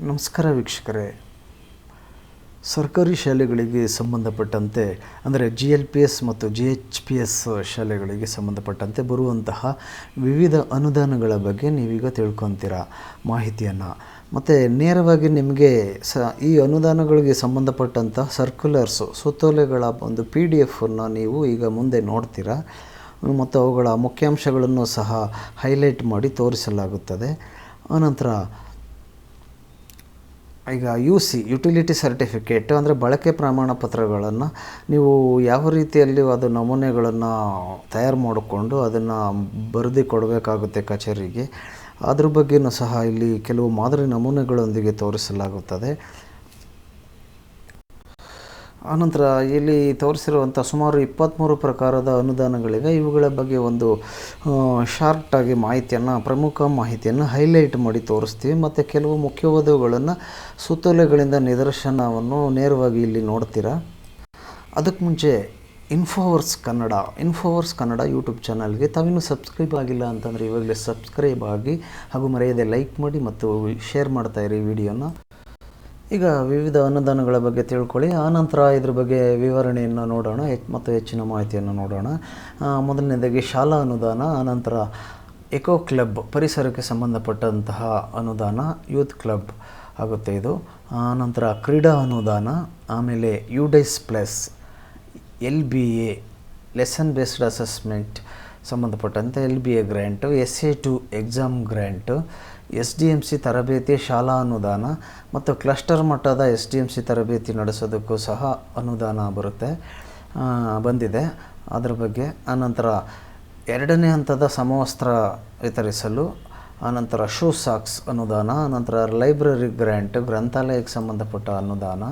ನಮಸ್ಕಾರ ವೀಕ್ಷಕರೇ. ಸರ್ಕಾರಿ ಶಾಲೆಗಳಿಗೆ ಸಂಬಂಧಪಟ್ಟಂತೆ ಅಂದರೆ GLPS ಮತ್ತು GHPS ಶಾಲೆಗಳಿಗೆ ಸಂಬಂಧಪಟ್ಟಂತೆ ಬರುವಂತಹ ವಿವಿಧ ಅನುದಾನಗಳ ಬಗ್ಗೆ ನೀವೀಗ ತಿಳ್ಕೊತೀರಾ ಮಾಹಿತಿಯನ್ನು. ಮತ್ತು ನೇರವಾಗಿ ನಿಮಗೆ ಈ ಅನುದಾನಗಳಿಗೆ ಸಂಬಂಧಪಟ್ಟಂಥ ಸರ್ಕ್ಯುಲರ್ಸು ಸುತ್ತೋಲೆಗಳ ಒಂದು PDF ನೀವು ಈಗ ಮುಂದೆ ನೋಡ್ತೀರಾ ಮತ್ತು ಅವುಗಳ ಮುಖ್ಯಾಂಶಗಳನ್ನು ಸಹ ಹೈಲೈಟ್ ಮಾಡಿ ತೋರಿಸಲಾಗುತ್ತದೆ. ಆನಂತರ ಈಗ UC ಯುಟಿಲಿಟಿ ಸರ್ಟಿಫಿಕೇಟ್ ಅಂದರೆ ಬಳಕೆ ಪ್ರಮಾಣ ಪತ್ರಗಳನ್ನು ನೀವು ಯಾವ ರೀತಿಯಲ್ಲಿ ಅದು ನಮೂನೆಗಳನ್ನು ತಯಾರು ಮಾಡಿಕೊಂಡು ಅದನ್ನು ಬರೆದು ಕೊಡಬೇಕಾಗುತ್ತೆ ಕಚೇರಿಗೆ, ಅದ್ರ ಬಗ್ಗೆಯೂ ಸಹ ಇಲ್ಲಿ ಕೆಲವು ಮಾದರಿ ನಮೂನೆಗಳೊಂದಿಗೆ ತೋರಿಸಲಾಗುತ್ತದೆ. ಆನಂತರ ಇಲ್ಲಿ ತೋರಿಸಿರುವಂಥ ಸುಮಾರು 23 ಪ್ರಕಾರದ ಅನುದಾನಗಳಿವೆ. ಇವುಗಳ ಬಗ್ಗೆ ಒಂದು ಶಾರ್ಟಾಗಿ ಪ್ರಮುಖ ಮಾಹಿತಿಯನ್ನು ಹೈಲೈಟ್ ಮಾಡಿ ತೋರಿಸ್ತೀವಿ. ಮತ್ತು ಕೆಲವು ಮುಖ್ಯವಾದವುಗಳನ್ನು ಸುತ್ತೋಲೆಗಳಿಂದ ನಿದರ್ಶನವನ್ನು ನೇರವಾಗಿ ಇಲ್ಲಿ ನೋಡ್ತೀರಾ. ಅದಕ್ಕೆ ಮುಂಚೆ ಇನ್ಫೋವರ್ಸ್ ಕನ್ನಡ ಯೂಟ್ಯೂಬ್ ಚಾನಲ್ಗೆ ತಾವಿನ್ನೂ ಸಬ್ಸ್ಕ್ರೈಬ್ ಆಗಿಲ್ಲ ಅಂತಂದರೆ ಇವಾಗಲೇ ಸಬ್ಸ್ಕ್ರೈಬ್ ಆಗಿ ಹಾಗೂ ಮರೆಯದೆ ಲೈಕ್ ಮಾಡಿ ಮತ್ತು ಶೇರ್ ಮಾಡ್ತಾಯಿರಿ ವಿಡಿಯೋನ. ಈಗ ವಿವಿಧ ಅನುದಾನಗಳ ಬಗ್ಗೆ ತಿಳ್ಕೊಳ್ಳಿ. ಆನಂತರ ಇದ್ರ ಬಗ್ಗೆ ವಿವರಣೆಯನ್ನು ನೋಡೋಣ ಮತ್ತು ಹೆಚ್ಚಿನ ಮಾಹಿತಿಯನ್ನು ನೋಡೋಣ. ಮೊದಲನೇದಾಗಿ ಶಾಲಾ ಅನುದಾನ, ಆನಂತರ ಎಕೋ ಕ್ಲಬ್ ಪರಿಸರಕ್ಕೆ ಸಂಬಂಧಪಟ್ಟಂತಹ ಅನುದಾನ, ಯೂತ್ ಕ್ಲಬ್ ಆಗುತ್ತೆ ಇದು. ಆನಂತರ ಕ್ರೀಡಾ ಅನುದಾನ, ಆಮೇಲೆ UDICE plus, LBA lesson based assessment ಸಂಬಂಧಪಟ್ಟಂತೆ LBA grant, SA2 exam grant, SDMC ತರಬೇತಿ ಶಾಲಾ ಅನುದಾನ ಮತ್ತು ಕ್ಲಸ್ಟರ್ ಮಟ್ಟದ SDMC ತರಬೇತಿ ನಡೆಸೋದಕ್ಕೂ ಸಹ ಅನುದಾನ ಬಂದಿದೆ ಅದರ ಬಗ್ಗೆ. ಆನಂತರ 2ನೇ ಹಂತದ ಸಮವಸ್ತ್ರ ವಿತರಿಸಲು, ಆನಂತರ ಶೂ ಸಾಕ್ಸ್ ಅನುದಾನ, ಆನಂತರ ಲೈಬ್ರರಿ ಗ್ರ್ಯಾಂಟ್ ಗ್ರಂಥಾಲಯಕ್ಕೆ ಸಂಬಂಧಪಟ್ಟ ಅನುದಾನ,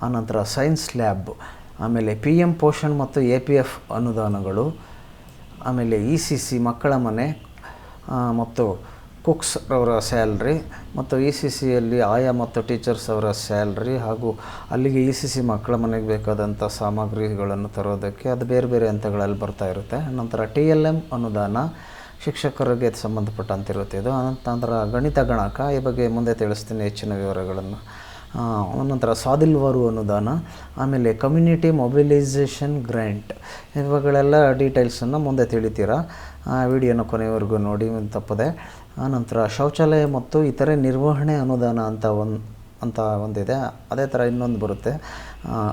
ಆನಂತರ ಸೈನ್ಸ್ ಲ್ಯಾಬ್, ಆಮೇಲೆ PM ಪೋಷಣ್ ಮತ್ತು APF ಅನುದಾನಗಳು, ಆಮೇಲೆ ECC ಮಕ್ಕಳ ಮನೆ ಮತ್ತು ಕುಕ್ಸ್ ಅವರ ಸ್ಯಾಲ್ರಿ ಮತ್ತು ECCಯಲ್ಲಿ ಆಯಾ ಮತ್ತು ಟೀಚರ್ಸ್ ಅವರ ಸ್ಯಾಲ್ರಿ ಹಾಗೂ ಅಲ್ಲಿಗೆ ECC ಮಕ್ಕಳ ಮನೆಗೆ ಬೇಕಾದಂಥ ಸಾಮಗ್ರಿಗಳನ್ನು ತರೋದಕ್ಕೆ ಅದು ಬೇರೆ ಬೇರೆ ಹಂತಗಳಲ್ಲಿ ಬರ್ತಾ ಇರುತ್ತೆ. ನಂತರ TLM ಅನುದಾನ ಶಿಕ್ಷಕರಿಗೆ ಸಂಬಂಧಪಟ್ಟಂತಿರುತ್ತೆ ಇದು. ನಂತರ ಗಣಿತ ಗಣಕ ಈ ಬಗ್ಗೆ ಮುಂದೆ ತಿಳಿಸ್ತೀನಿ ಹೆಚ್ಚಿನ ವಿವರಗಳನ್ನು. ಆನಂತರ ಸಾದಿಲ್ವಾರು ಅನುದಾನ, ಆಮೇಲೆ ಕಮ್ಯುನಿಟಿ ಮೊಬಿಲೈಸೇಷನ್ ಗ್ರ್ಯಾಂಟ್ ಇವುಗಳೆಲ್ಲ ಡೀಟೇಲ್ಸನ್ನು ಮುಂದೆ ತಿಳಿತೀರಾ. ವಿಡಿಯೋನ ಕೊನೆಯವರೆಗೂ ನೋಡಿ ತಪ್ಪದೆ. ಆನಂತರ ಶೌಚಾಲಯ ಮತ್ತು ಇತರೆ ನಿರ್ವಹಣೆ ಅನುದಾನ ಅಂತ ಒಂದಿದೆ, ಅದೇ ಥರ ಇನ್ನೊಂದು ಬರುತ್ತೆ.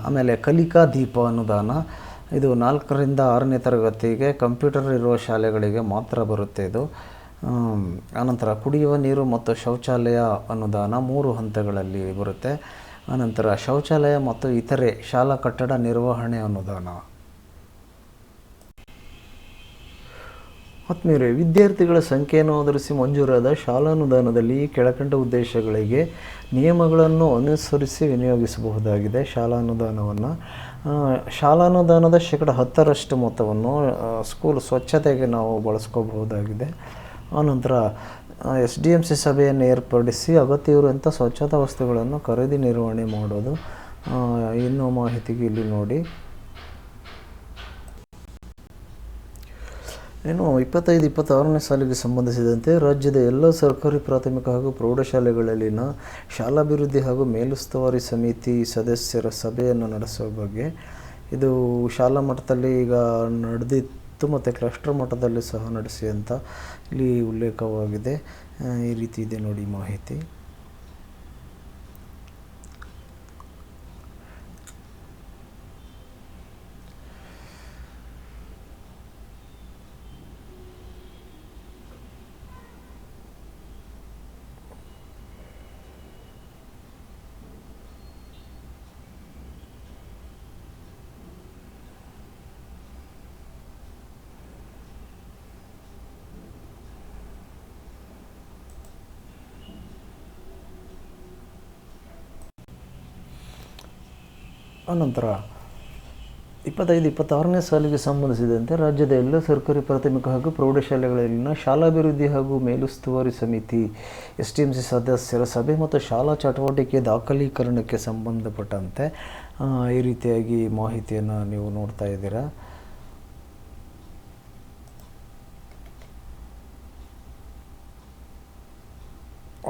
ಆಮೇಲೆ ಕಲಿಕಾ ದೀಪ ಅನುದಾನ, ಇದು 4ರಿಂದ 6ನೇ ತರಗತಿಗೆ ಕಂಪ್ಯೂಟರ್ ಇರುವ ಶಾಲೆಗಳಿಗೆ ಮಾತ್ರ ಬರುತ್ತೆ ಇದು. ಆನಂತರ ಕುಡಿಯುವ ನೀರು ಮತ್ತು ಶೌಚಾಲಯ ಅನುದಾನ 3 ಹಂತಗಳಲ್ಲಿ ಬರುತ್ತೆ. ಆನಂತರ ಶೌಚಾಲಯ ಮತ್ತು ಇತರೆ ಶಾಲಾ ಕಟ್ಟಡ ನಿರ್ವಹಣೆ ಅನುದಾನ. ಆತ್ಮೀಯರೇ, ವಿದ್ಯಾರ್ಥಿಗಳ ಸಂಖ್ಯೆಯನ್ನು ಆಧರಿಸಿ ಮಂಜೂರಾದ ಶಾಲಾನುದಾನದಲ್ಲಿ ಕೆಳಕಂಡ ಉದ್ದೇಶಗಳಿಗೆ ನಿಯಮಗಳನ್ನು ಅನುಸರಿಸಿ ವಿನಿಯೋಗಿಸಬಹುದಾಗಿದೆ. ಶಾಲಾನುದಾನದ 10% ಮೊತ್ತವನ್ನು ಸ್ಕೂಲ್ ಸ್ವಚ್ಛತೆಗೆ ನಾವು ಬಳಸ್ಕೋಬಹುದಾಗಿದೆ. ಆನಂತರ SDMC ಸಭೆಯನ್ನು ಏರ್ಪಡಿಸಿ ಅಗತ್ಯವಿರುವಂಥ ಸ್ವಚ್ಛತಾ ವಸ್ತುಗಳನ್ನು ಖರೀದಿ ನಿರ್ವಹಣೆ ಮಾಡೋದು. ಇನ್ನೂ ಮಾಹಿತಿಗೆ ಇಲ್ಲಿ ನೋಡಿ. ಇನ್ನು 25-26ನೇ ಸಾಲಿಗೆ ಸಂಬಂಧಿಸಿದಂತೆ ರಾಜ್ಯದ ಎಲ್ಲ ಸರ್ಕಾರಿ ಪ್ರಾಥಮಿಕ ಹಾಗೂ ಪ್ರೌಢಶಾಲೆಗಳಲ್ಲಿನ ಶಾಲಾಭಿವೃದ್ಧಿ ಹಾಗೂ ಮೇಲುಸ್ತುವಾರಿ ಸಮಿತಿ ಸದಸ್ಯರ ಸಭೆಯನ್ನು ನಡೆಸುವ ಬಗ್ಗೆ. ಇದು ಶಾಲಾ ಮಟ್ಟದಲ್ಲಿ ಈಗ ನಡೆದಿತ್ತು ಮತ್ತು ಕ್ಲಸ್ಟರ್ ಮಟ್ಟದಲ್ಲಿ ಸಹ ನಡೆಸಿ ಅಂತ ಇಲ್ಲಿ ಉಲ್ಲೇಖವಾಗಿದೆ. ಈ ರೀತಿ ಇದೆ ನೋಡಿ ಮಾಹಿತಿ. ಆನಂತರ 25-26ನೇ ಸಾಲಿಗೆ ಸಂಬಂಧಿಸಿದಂತೆ ರಾಜ್ಯದ ಎಲ್ಲ ಸರ್ಕಾರಿ ಪ್ರಾಥಮಿಕ ಹಾಗೂ ಪ್ರೌಢಶಾಲೆಗಳಲ್ಲಿನ ಶಾಲಾಭಿವೃದ್ಧಿ ಹಾಗೂ ಮೇಲುಸ್ತುವಾರಿ ಸಮಿತಿ SDMC ಸದಸ್ಯರ ಸಭೆ ಮತ್ತು ಶಾಲಾ ಚಟುವಟಿಕೆ ದಾಖಲೀಕರಣಕ್ಕೆ ಸಂಬಂಧಪಟ್ಟಂತೆ ಈ ರೀತಿಯಾಗಿ ಮಾಹಿತಿಯನ್ನು ನೀವು ನೋಡ್ತಾ ಇದ್ದೀರಾ.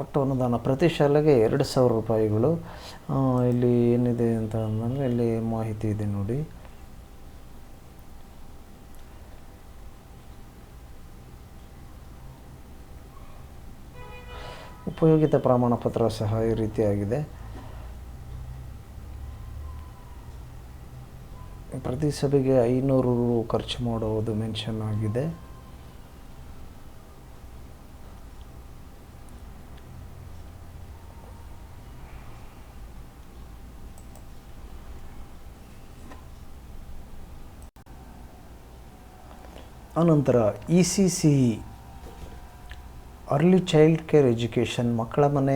ಒಟ್ಟು ಅನುದಾನ ಪ್ರತಿ ಶಾಲೆಗೆ 2,000 ರೂಪಾಯಿಗಳು. ಇಲ್ಲಿ ಏನಿದೆ ಅಂತ ಅಂದರೆ ಇಲ್ಲಿ ಮಾಹಿತಿ ಇದೆ ನೋಡಿ. ಉಪಯೋಗಿತ ಪ್ರಮಾಣ ಪತ್ರ ಸಹ ಈ ರೀತಿಯಾಗಿದೆ. ಪ್ರತಿ ಸಭೆಗೆ 500 ರು ಖರ್ಚು ಮಾಡುವುದು ಮೆನ್ಷನ್ ಆಗಿದೆ. ಅನಂತರ ECCE early child care education, ಮಕ್ಕಳ ಮನೆ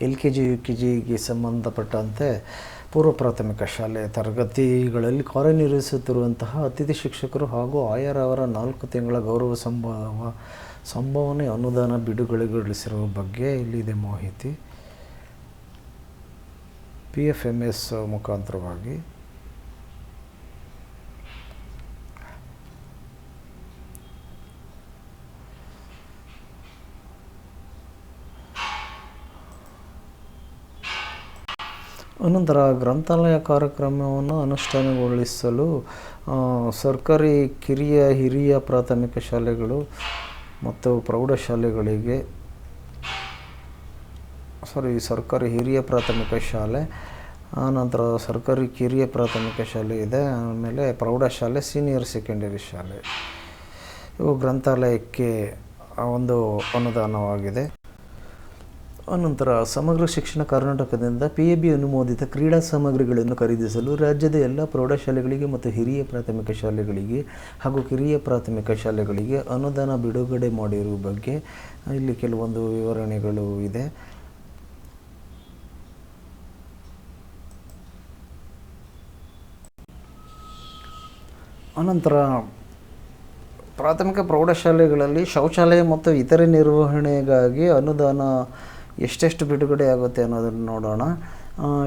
LKG UKGಗೆ ಸಂಬಂಧಪಟ್ಟಂತೆ ಪೂರ್ವ ಪ್ರಾಥಮಿಕ ಶಾಲೆ ತರಗತಿಗಳಲ್ಲಿ ಕಾರ್ಯನಿರ್ವಹಿಸುತ್ತಿರುವಂತಹ ಅತಿಥಿ ಶಿಕ್ಷಕರು ಹಾಗೂ ಆಯಾರವರ 4 ತಿಂಗಳ ಗೌರವ ಸಂಭಾವನೆ ಅನುದಾನ ಬಿಡುಗಡೆಗೊಳಿಸಿರುವ ಬಗ್ಗೆ ಇಲ್ಲಿದೆ ಮಾಹಿತಿ. PFMS ಮುಖಾಂತರವಾಗಿ ಅನಂತರ ಗ್ರಂಥಾಲಯ ಕಾರ್ಯಕ್ರಮವನ್ನು ಅನುಷ್ಠಾನಗೊಳಿಸಲು ಸರ್ಕಾರಿ ಕಿರಿಯ ಹಿರಿಯ ಪ್ರಾಥಮಿಕ ಶಾಲೆಗಳು ಮತ್ತು ಪ್ರೌಢಶಾಲೆಗಳಿಗೆ ಸರ್ಕಾರಿ ಹಿರಿಯ ಪ್ರಾಥಮಿಕ ಶಾಲೆ, ಆನಂತರ ಸರ್ಕಾರಿ ಕಿರಿಯ ಪ್ರಾಥಮಿಕ ಶಾಲೆ ಇದೆ, ಆಮೇಲೆ ಪ್ರೌಢಶಾಲೆ, ಸೀನಿಯರ್ ಸೆಕೆಂಡರಿ ಶಾಲೆ, ಇವು ಗ್ರಂಥಾಲಯಕ್ಕೆ ಒಂದು ಅನುದಾನವಾಗಿದೆ. ಅನಂತರ ಸಮಗ್ರ ಶಿಕ್ಷಣ ಕರ್ನಾಟಕದಿಂದ PAB ಅನುಮೋದಿತ ಕ್ರೀಡಾ ಸಾಮಗ್ರಿಗಳನ್ನು ಖರೀದಿಸಲು ರಾಜ್ಯದ ಎಲ್ಲ ಪ್ರೌಢಶಾಲೆಗಳಿಗೆ ಮತ್ತು ಹಿರಿಯ ಪ್ರಾಥಮಿಕ ಶಾಲೆಗಳಿಗೆ ಹಾಗೂ ಕಿರಿಯ ಪ್ರಾಥಮಿಕ ಶಾಲೆಗಳಿಗೆ ಅನುದಾನ ಬಿಡುಗಡೆ ಮಾಡಿರುವ ಬಗ್ಗೆ ಇಲ್ಲಿ ಕೆಲವೊಂದು ವಿವರಣೆಗಳು ಇದೆ. ಅನಂತರ ಪ್ರಾಥಮಿಕ ಪ್ರೌಢಶಾಲೆಗಳಲ್ಲಿ ಶೌಚಾಲಯ ಮತ್ತು ಇತರೆ ನಿರ್ವಹಣೆಗಾಗಿ ಅನುದಾನ ಎಷ್ಟೆಷ್ಟು ಬಿಡುಗಡೆ ಆಗುತ್ತೆ ಅನ್ನೋದನ್ನು ನೋಡೋಣ.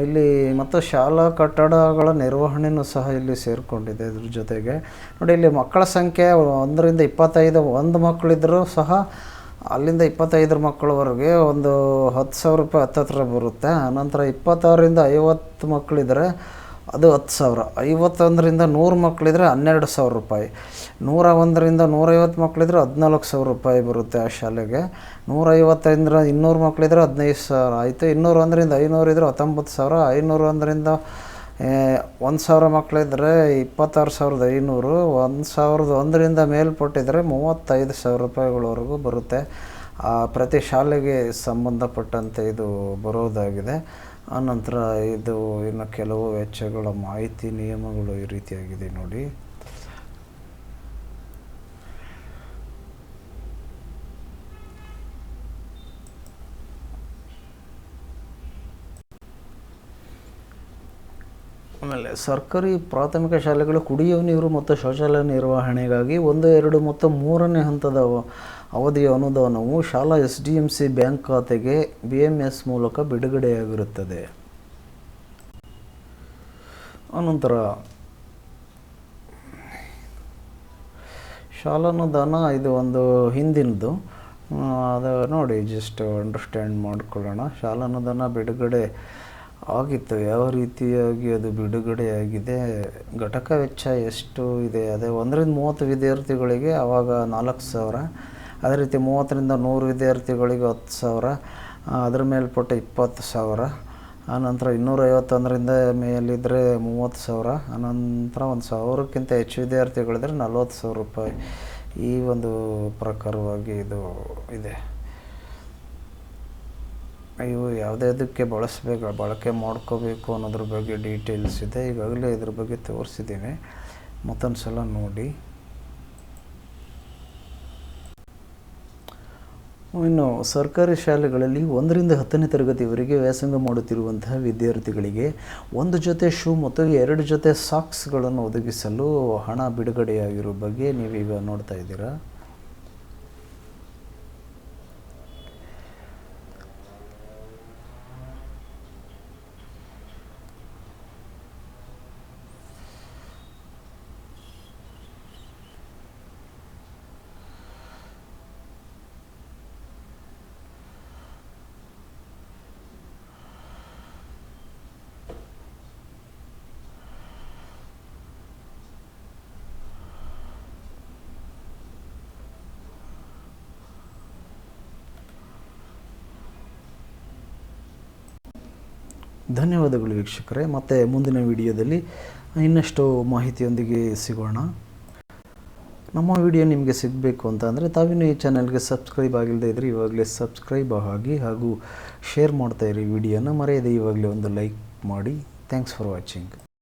ಇಲ್ಲಿ ಮತ್ತು ಶಾಲಾ ಕಟ್ಟಡಗಳ ನಿರ್ವಹಣೆಯೂ ಸಹ ಇಲ್ಲಿ ಸೇರಿಕೊಂಡಿದೆ. ಇದ್ರ ಜೊತೆಗೆ ನೋಡಿ, ಇಲ್ಲಿ ಮಕ್ಕಳ ಸಂಖ್ಯೆ 1ರಿಂದ 25 ಒಂದು ಮಕ್ಕಳಿದ್ದರೂ ಸಹ ಅಲ್ಲಿಂದ 25 ಮಕ್ಕಳವರೆಗೆ ಒಂದು 10,000 ರೂಪಾಯಿ ಹತ್ತತ್ರ ಬರುತ್ತೆ. ಅನಂತರ 26ರಿಂದ 50 ಮಕ್ಕಳಿದ್ರೆ ಅದು 10,000, 51ರಿಂದ 100 ಮಕ್ಕಳಿದ್ರೆ 12,000 ರೂಪಾಯಿ, 101ರಿಂದ 150 ಮಕ್ಕಳಿದ್ರೆ 14,000 ರೂಪಾಯಿ ಬರುತ್ತೆ ಆ ಶಾಲೆಗೆ, 150ರಿಂದ 200 ಮಕ್ಕಳಿದ್ರೆ 15,000 ಆಯಿತು, 201ರಿಂದ 500 ಇದ್ದರೆ 19,000, 501ರಿಂದ 1,000 ಮಕ್ಕಳಿದ್ರೆ 26,500, 1,001ರಿಂದ ಮೇಲ್ಪಟ್ಟಿದ್ರೆ 35,000 ರೂಪಾಯಿಗಳವರೆಗೂ ಬರುತ್ತೆ. ಪ್ರತಿ ಶಾಲೆಗೆ ಸಂಬಂಧಪಟ್ಟಂತೆ ಇದು ಬರೋದಾಗಿದೆ. ಆನಂತರ ಇದು ಇನ್ನು ಕೆಲವು ವೆಚ್ಚಗಳ ಮಾಹಿತಿ ನಿಯಮಗಳು ಈ ರೀತಿಯಾಗಿದೆ ನೋಡಿ. ಆಮೇಲೆ ಸರ್ಕಾರಿ ಪ್ರಾಥಮಿಕ ಶಾಲೆಗಳು ಕುಡಿಯುವ ನೀರು ಮತ್ತು ಶೌಚಾಲಯ ನಿರ್ವಹಣೆಗಾಗಿ 1, 2 ಮತ್ತು 3ನೇ ಹಂತದ ಅವಧಿಯ ಅನುದಾನವು ಶಾಲಾ SDMC ಬ್ಯಾಂಕ್ ಖಾತೆಗೆ BMS ಮೂಲಕ ಬಿಡುಗಡೆಯಾಗಿರುತ್ತದೆ. ಅನಂತರ ಶಾಲಾನುದಾನ ಇದು ಒಂದು ಹಿಂದಿನದು, ಅದು ನೋಡಿ ಜಸ್ಟ್ ಅಂಡರ್ಸ್ಟ್ಯಾಂಡ್ ಮಾಡ್ಕೊಳ್ಳೋಣ. ಶಾಲಾನುದಾನ ಬಿಡುಗಡೆ ಆಗಿತ್ತು, ಯಾವ ರೀತಿಯಾಗಿ ಅದು ಬಿಡುಗಡೆಯಾಗಿದೆ, ಘಟಕ ವೆಚ್ಚ ಎಷ್ಟು ಇದೆ, ಅದೇ 1ರಿಂದ 30 ವಿದ್ಯಾರ್ಥಿಗಳಿಗೆ ಆವಾಗ 4,000, ಅದೇ ರೀತಿ 30ರಿಂದ 100 ವಿದ್ಯಾರ್ಥಿಗಳಿಗೆ 10,000, ಅದರ ಮೇಲ್ಪಟ್ಟ 20,000, ಆನಂತರ 251ರಿಂದ ಮೇಲಿದ್ದರೆ 30,000, ಅನಂತರ 1,000ಕ್ಕಿಂತ ಹೆಚ್ಚು ವಿದ್ಯಾರ್ಥಿಗಳಿದ್ರೆ 40,000 ರೂಪಾಯಿ. ಈ ಒಂದು ಪ್ರಕಾರವಾಗಿ ಇದು ಇದೆ. ಇವು ಯಾವುದಕ್ಕೆ ಬಳಕೆ ಮಾಡ್ಕೋಬೇಕು ಅನ್ನೋದ್ರ ಬಗ್ಗೆ ಡೀಟೇಲ್ಸ್ ಇದೆ. ಈಗಾಗಲೇ ಇದ್ರ ಬಗ್ಗೆ ತೋರಿಸಿದ್ದೀನಿ, ಮತ್ತೊಂದು ಸಲ ನೋಡಿ. ಇನ್ನು ಸರ್ಕಾರಿ ಶಾಲೆಗಳಲ್ಲಿ 1ರಿಂದ 10ನೇ ತರಗತಿವರೆಗೆ ವ್ಯಾಸಂಗ ಮಾಡುತ್ತಿರುವಂತಹ ವಿದ್ಯಾರ್ಥಿಗಳಿಗೆ 1 ಜೊತೆ ಶೂ ಮತ್ತು 2 ಜೊತೆ ಸಾಕ್ಸ್ಗಳನ್ನು ಒದಗಿಸಲು ಹಣ ಬಿಡುಗಡೆಯಾಗಿರೋ ಬಗ್ಗೆ ನೀವೀಗ ನೋಡ್ತಾ ಇದ್ದೀರಾ. ಧನ್ಯವಾದಗಳು ವೀಕ್ಷಕರೇ. ಮತ್ತು ಮುಂದಿನ ವಿಡಿಯೋದಲ್ಲಿ ಇನ್ನಷ್ಟು ಮಾಹಿತಿಯೊಂದಿಗೆ ಸಿಗೋಣ. ನಮ್ಮ ವಿಡಿಯೋ ನಿಮಗೆ ಸಿಗಬೇಕು ಅಂತ ಅಂದರೆ ತಾವಿನ್ನೂ ಈ ಚಾನಲ್ಗೆ ಸಬ್ಸ್ಕ್ರೈಬ್ ಆಗಿಲ್ಲದೆ ಇದ್ದರೆ ಇವಾಗಲೇ ಸಬ್ಸ್ಕ್ರೈಬ್ ಆಗಿ ಹಾಗೂ ಶೇರ್ ಮಾಡ್ತಾಯಿರಿ ವಿಡಿಯೋನ. ಮರೆಯದೆ ಇವಾಗಲೇ ಒಂದು ಲೈಕ್ ಮಾಡಿ. Thanks for watching.